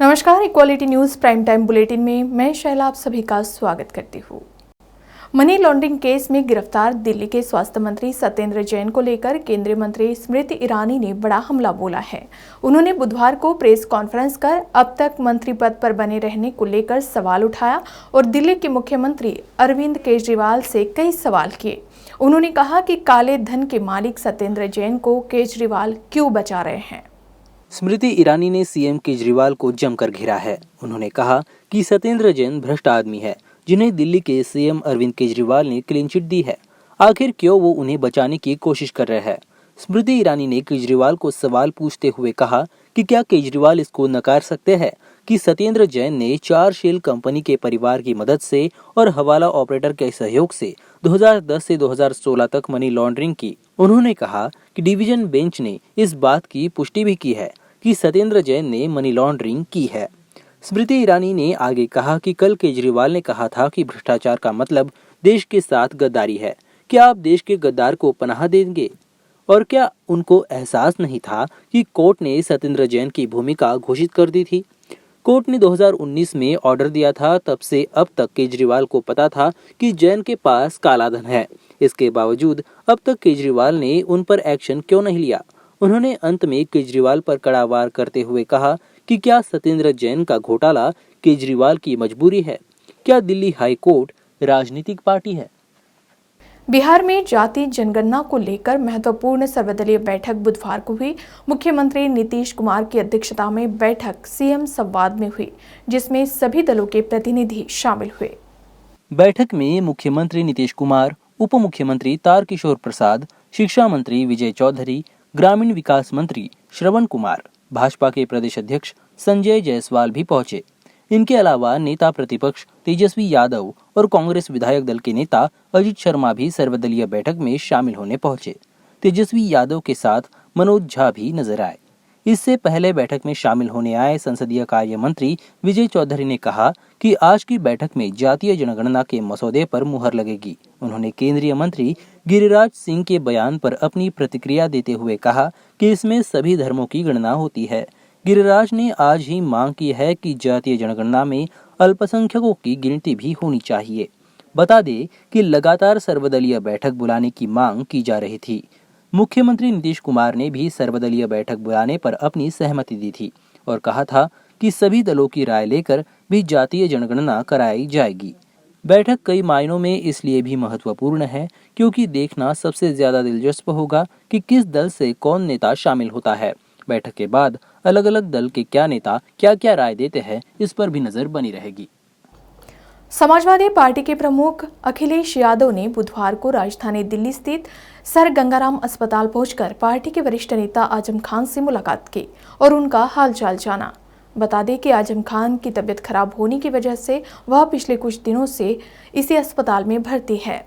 नमस्कार, equality news prime time bulletin में मैं शैला आप सभी का स्वागत करती हूँ। मनी लॉन्ड्रिंग केस में गिरफ्तार दिल्ली के स्वास्थ्य मंत्री सत्येंद्र जैन को लेकर केंद्रीय मंत्री स्मृति ईरानी ने बड़ा हमला बोला है। उन्होंने बुधवार को प्रेस कॉन्फ्रेंस कर अब तक मंत्री पद पर बने रहने को लेकर सवाल उठाया और दिल्ली के मुख्यमंत्री अरविंद केजरीवाल से कई सवाल किए। उन्होंने कहा कि काले धन के मालिक सत्येंद्र जैन को केजरीवाल क्यों बचा रहे हैं। स्मृति ईरानी ने सीएम केजरीवाल को जमकर घेरा है। उन्होंने कहा कि सत्येंद्र जैन भ्रष्ट आदमी है जिन्हें दिल्ली के सीएम अरविंद केजरीवाल ने क्लीन चिट दी है। आखिर क्यों वो उन्हें बचाने की कोशिश कर रहे हैं। स्मृति ईरानी ने केजरीवाल को सवाल पूछते हुए कहा कि क्या केजरीवाल इसको नकार सकते हैं कि सत्येंद्र जैन ने 4 शेल कंपनी के परिवार की मदद से और हवाला ऑपरेटर के सहयोग से 2010 से 2016 तक मनी लॉन्ड्रिंग की। उन्होंने कहा कि डिवीजन बेंच ने इस बात की पुष्टि भी की है कि सत्येंद्र जैन ने मनी लॉन्ड्रिंग की है। स्मृति ईरानी ने आगे कहा कि कल केजरीवाल ने कहा था कि भ्रष्टाचार का मतलब देश के साथ गद्दारी है। क्या आप देश के गद्दार को पनाह देंगे? और क्या उनको एहसास नहीं था कि कोर्ट ने सत्येंद्र जैन की भूमिका घोषित कर दी थी? कोर्ट ने 2019 में ऑर्डर दिया था। तब से अब तक केजरीवाल को पता था कि जैन के पास काला धन है। इसके बावजूद अब तक केजरीवाल ने उन पर एक्शन क्यों नहीं लिया? उन्होंने अंत में केजरीवाल पर कड़ा वार करते हुए कहा कि क्या सत्येंद्र जैन का घोटाला केजरीवाल की मजबूरी है? क्या दिल्ली हाई कोर्ट राजनीतिक पार्टी है? बिहार में जाति जनगणना को लेकर महत्वपूर्ण सर्वदलीय बैठक बुधवार को हुई। मुख्यमंत्री नीतीश कुमार की अध्यक्षता में बैठक सीएम संवाद में हुई, जिसमें सभी दलों के प्रतिनिधि शामिल हुए। बैठक में मुख्यमंत्री नीतीश कुमार, उप मुख्यमंत्री तारकिशोर प्रसाद, शिक्षा मंत्री विजय चौधरी, ग्रामीण विकास मंत्री श्रवण कुमार, भाजपा के प्रदेश अध्यक्ष संजय जायसवाल भी पहुंचे। इनके अलावा नेता प्रतिपक्ष तेजस्वी यादव और कांग्रेस विधायक दल के नेता अजित शर्मा भी सर्वदलीय बैठक में शामिल होने पहुंचे। तेजस्वी यादव के साथ मनोज झा भी नजर आए। इससे पहले बैठक में शामिल होने आए संसदीय कार्य मंत्री विजय चौधरी ने कहा कि आज की बैठक में जातीय जनगणना के मसौदे पर मुहर लगेगी। उन्होंने केंद्रीय मंत्री गिरिराज सिंह के बयान पर अपनी प्रतिक्रिया देते हुए कहा कि इसमें सभी धर्मों की गणना होती है। गिरिराज ने आज ही मांग की है कि जातीय जनगणना में अल्पसंख्यकों की गिनती भी होनी चाहिए। बता दें कि लगातार सर्वदलीय बैठक बुलाने की मांग की जा रही थी। मुख्यमंत्री नीतीश कुमार ने भी सर्वदलीय बैठक बुलाने पर अपनी सहमति दी थी और कहा था कि सभी दलों की राय लेकर भी जातीय जनगणना कराई जाएगी। बैठक कई मायनों में इसलिए भी महत्वपूर्ण है क्योंकि देखना सबसे ज्यादा दिलचस्प होगा कि किस दल से कौन नेता शामिल होता है। बैठक के बाद अलग अलग दल के क्या नेता क्या क्या राय देते हैं, इस पर भी नजर बनी रहेगी। समाजवादी पार्टी के प्रमुख अखिलेश यादव ने बुधवार को राजधानी दिल्ली स्थित सर गंगाराम अस्पताल पहुंचकर पार्टी के वरिष्ठ नेता आजम खान से मुलाकात की और उनका हालचाल जाना। बता दें कि आजम खान की तबीयत खराब होने की वजह से वह पिछले कुछ दिनों से इसी अस्पताल में भर्ती है।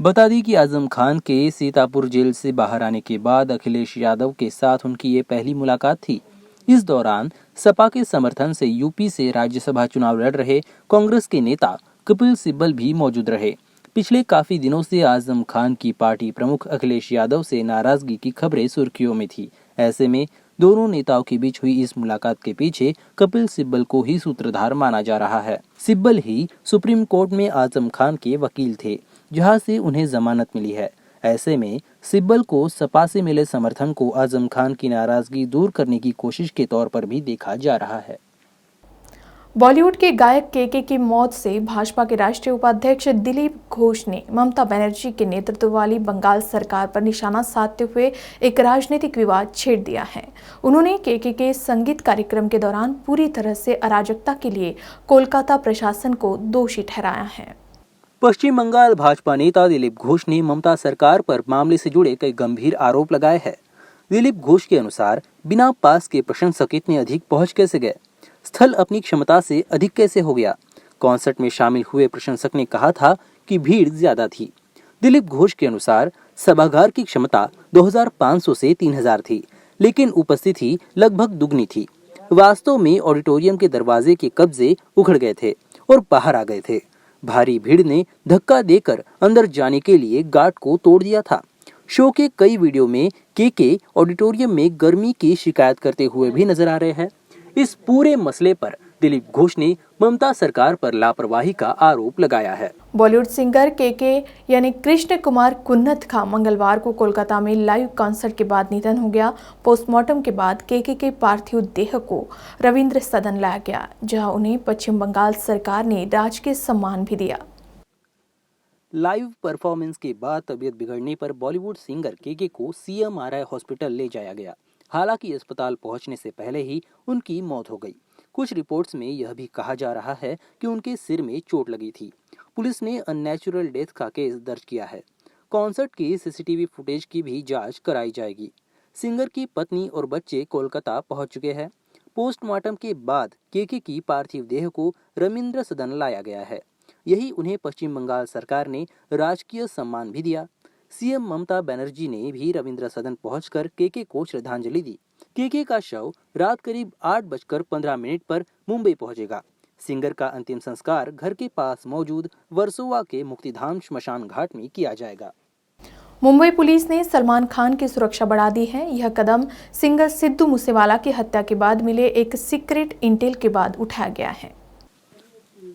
बता दी कि आजम खान के सीतापुर जेल से बाहर आने के बाद अखिलेश यादव के साथ उनकी ये पहली मुलाकात थी। इस दौरान सपा के समर्थन से यूपी से राज्यसभा चुनाव लड़ रहे कांग्रेस के नेता कपिल सिब्बल भी मौजूद रहे। पिछले काफी दिनों से आजम खान की पार्टी प्रमुख अखिलेश यादव से नाराजगी की खबरें सुर्खियों में थी। ऐसे में दोनों नेताओं के बीच हुई इस मुलाकात के पीछे कपिल सिब्बल को ही सूत्रधार माना जा रहा है। सिब्बल ही सुप्रीम कोर्ट में आजम खान के वकील थे, जहां से उन्हें जमानत मिली है। ऐसे में सिब्बल को सपा से मिले समर्थन को आजम खान की नाराजगी दूर करने की कोशिश के तौर पर भी देखा जा रहा है। बॉलीवुड के गायक केके की मौत से भाजपा के राष्ट्रीय उपाध्यक्ष दिलीप घोष ने ममता बनर्जी के नेतृत्व वाली बंगाल सरकार पर निशाना साधते हुए एक राजनीतिक विवाद छेड़ दिया है। उन्होंने केके के संगीत कार्यक्रम के दौरान पूरी तरह से अराजकता के लिए कोलकाता प्रशासन को दोषी ठहराया है। पश्चिम बंगाल भाजपा नेता दिलीप घोष ने ममता सरकार पर मामले से जुड़े कई गंभीर आरोप लगाए हैं। दिलीप घोष के अनुसार बिना पास के प्रशंसक इतने अधिक पहुंच कैसे गए? स्थल अपनी क्षमता से अधिक कैसे हो गया? कॉन्सर्ट में शामिल हुए प्रशंसक ने कहा था कि भीड़ ज्यादा थी। दिलीप घोष के अनुसार सभागार की क्षमता 2500 से 3000 थी, लेकिन उपस्थिति लगभग दुगनी थी। वास्तव में ऑडिटोरियम के दरवाजे के कब्जे उखड़ गए थे और बाहर आ गए थे। भारी भीड़ ने धक्का देकर अंदर जाने के लिए गार्ड को तोड़ दिया था। शो के कई वीडियो में केके ऑडिटोरियम में गर्मी की शिकायत करते हुए भी नजर आ रहे हैं। इस पूरे मसले पर दिलीप घोष ने ममता सरकार पर लापरवाही का आरोप लगाया है। बॉलीवुड सिंगर के यानी कृष्ण कुमार कुन्नत का मंगलवार को कोलकाता में लाइव कॉन्सर्ट के बाद निधन हो गया। पोस्टमार्टम के बाद के पार्थिव देह को रविंद्र सदन लाया गया, जहां उन्हें पश्चिम बंगाल सरकार ने राजकीय सम्मान भी दिया। लाइव परफॉर्मेंस के बाद तबीयत बिगड़ने पर बॉलीवुड सिंगर के को CMRI हॉस्पिटल ले जाया गया। हालांकि अस्पताल पहुंचने से पहले ही उनकी मौत हो गई। कुछ रिपोर्ट्स में यह भी कहा जा रहा है कि उनके सिर में चोट लगी थी। पुलिस ने अननेचुरल डेथ का केस दर्ज किया है। कॉन्सर्ट की CCTV फुटेज की भी जांच कराई जाएगी। सिंगर की पत्नी और बच्चे कोलकाता पहुंच चुके हैं। पोस्टमार्टम के बाद के की पार्थिव देह को रविंद्र सदन लाया गया है। यही उन्हें पश्चिम बंगाल सरकार ने राजकीय सम्मान भी दिया। CM ममता बनर्जी ने भी रविंद्र सदन पहुंचकर के को श्रद्धांजलि दी। के का शव रात करीब 8:15 पर मुंबई पहुंचेगा। सिंगर का अंतिम संस्कार घर के पास मौजूद वर्सोवा के मुक्तिधाम श्मशान घाट में किया जाएगा। मुंबई पुलिस ने सलमान खान की सुरक्षा बढ़ा दी है। यह कदम सिंगर सिद्धू मूसेवाला की हत्या के बाद मिले एक सीक्रेट इंटेल के बाद उठाया गया है।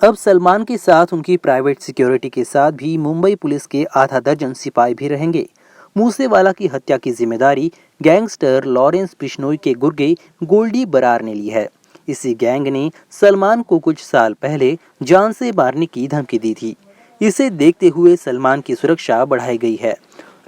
अब सलमान के साथ उनकी प्राइवेट सिक्योरिटी के साथ भी मुंबई पुलिस के आधा दर्जन सिपाही भी रहेंगे। मूसेवाला की हत्या की जिम्मेदारी गैंगस्टर लॉरेंस बिश्नोई के गुर्गे गोल्डी बरार ने ली है। इसी गैंग ने सलमान को कुछ साल पहले जान से मारने की धमकी दी थी। इसे देखते हुए सलमान की सुरक्षा बढ़ाई गई है।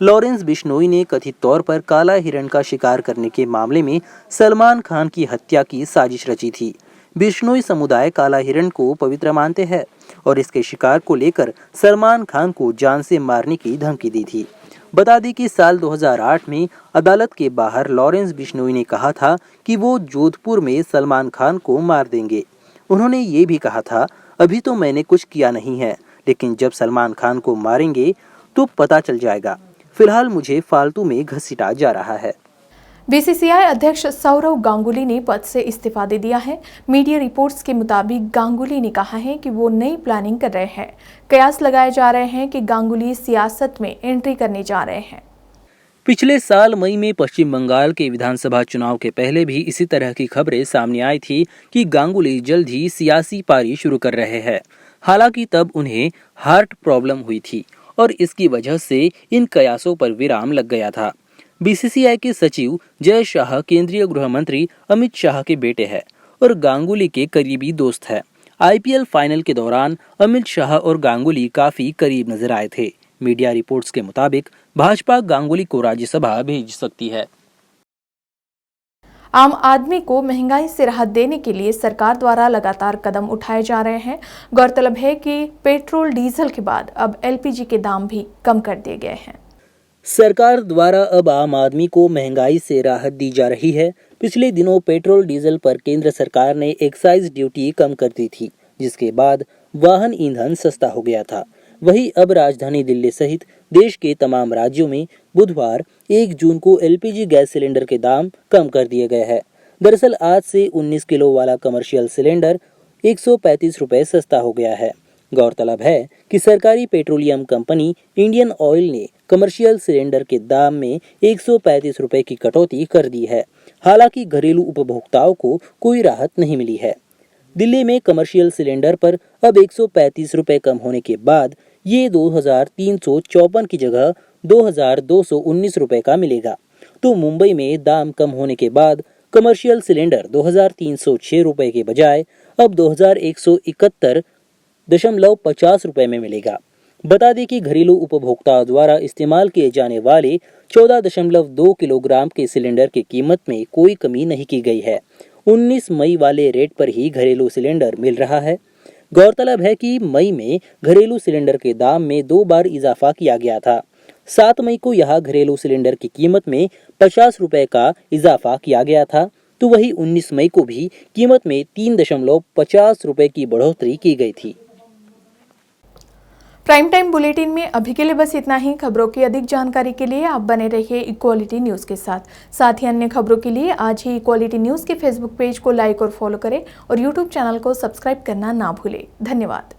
लॉरेंस बिश्नोई ने कथित तौर पर काला हिरण का शिकार करने के मामले में सलमान खान की हत्या की साजिश रची थी। बिश्नोई समुदाय काला हिरण को पवित्र मानते हैं और इसके शिकार को लेकर सलमान खान को जान से मारने की धमकी दी थी। बता दें कि साल 2008 में अदालत के बाहर लॉरेंस बिश्नोई ने कहा था कि वो जोधपुर में सलमान खान को मार देंगे। उन्होंने ये भी कहा था, अभी तो मैंने कुछ किया नहीं है, लेकिन जब सलमान खान को मारेंगे तो पता चल जाएगा। फिलहाल मुझे फालतू में घसीटा जा रहा है। BCCI अध्यक्ष सौरव गांगुली ने पद से इस्तीफा दे दिया है। मीडिया रिपोर्ट्स के मुताबिक गांगुली ने कहा है कि वो नई प्लानिंग कर रहे हैं। कयास लगाए जा रहे हैं कि गांगुली सियासत में एंट्री करने जा रहे हैं। पिछले साल मई में पश्चिम बंगाल के विधानसभा चुनाव के पहले भी इसी तरह की खबरें सामने आई थी कि गांगुली जल्द ही सियासी पारी शुरू कर रहे हैं। हालांकि तब उन्हें हार्ट प्रॉब्लम हुई थी और इसकी वजह से इन कयासों पर विराम लग गया था। BCCI के सचिव जय शाह केंद्रीय गृह मंत्री अमित शाह के बेटे हैं और गांगुली के करीबी दोस्त हैं। IPL फाइनल के दौरान अमित शाह और गांगुली काफी करीब नजर आए थे। मीडिया रिपोर्ट्स के मुताबिक भाजपा गांगुली को राज्यसभा भेज सकती है। आम आदमी को महंगाई से राहत देने के लिए सरकार द्वारा लगातार कदम उठाए जा रहे हैं। गौरतलब है कि पेट्रोल डीजल के बाद अब LPG के दाम भी कम कर दिए गए हैं। सरकार द्वारा अब आम आदमी को महंगाई से राहत दी जा रही है। पिछले दिनों पेट्रोल डीजल पर केंद्र सरकार ने एक्साइज ड्यूटी कम कर दी थी, जिसके बाद वाहन ईंधन सस्ता हो गया था। वहीं अब राजधानी दिल्ली सहित देश के तमाम राज्यों में बुधवार 1 जून को LPG गैस सिलेंडर के दाम कम कर दिए गए हैं। दरअसल आज से 19 किलो वाला कमर्शियल सिलेंडर 135 रुपए सस्ता हो गया है। गौरतलब है कि सरकारी पेट्रोलियम कंपनी इंडियन ऑयल ने कमर्शियल सिलेंडर के दाम में 135 रुपए की कटौती कर दी है। हालांकि घरेलू उपभोक्ताओं को कोई राहत नहीं मिली है। दिल्ली में कमर्शियल सिलेंडर पर अब 135 रुपए कम होने के बाद ये 2354 की जगह 2219 रुपए का मिलेगा। तो मुंबई में दाम कम होने के बाद कमर्शियल सिलेंडर 2306 रुपए के बजाय अब 2171.50 रुपए में मिलेगा। बता दें कि घरेलू उपभोक्ताओं द्वारा इस्तेमाल किए जाने वाले 14.2 किलोग्राम के सिलेंडर की कीमत में कोई कमी नहीं की गई है। 19 मई वाले रेट पर ही घरेलू सिलेंडर मिल रहा है। गौरतलब है कि मई में घरेलू सिलेंडर के दाम में 2 बार इजाफा किया गया था। 7 मई को यह घरेलू सिलेंडर की कीमत में 50 रुपए का इजाफा किया गया था, तो वही 19 मई को भी कीमत में 3.50 रुपए की बढ़ोतरी की गई थी। प्राइम टाइम बुलेटिन में अभी के लिए बस इतना ही। खबरों की अधिक जानकारी के लिए आप बने रहिए इक्वालिटी न्यूज के साथ ही अन्य खबरों के लिए आज ही इक्वालिटी न्यूज के फेसबुक पेज को लाइक और फॉलो करें और यूट्यूब चैनल को सब्सक्राइब करना ना भूलें। धन्यवाद।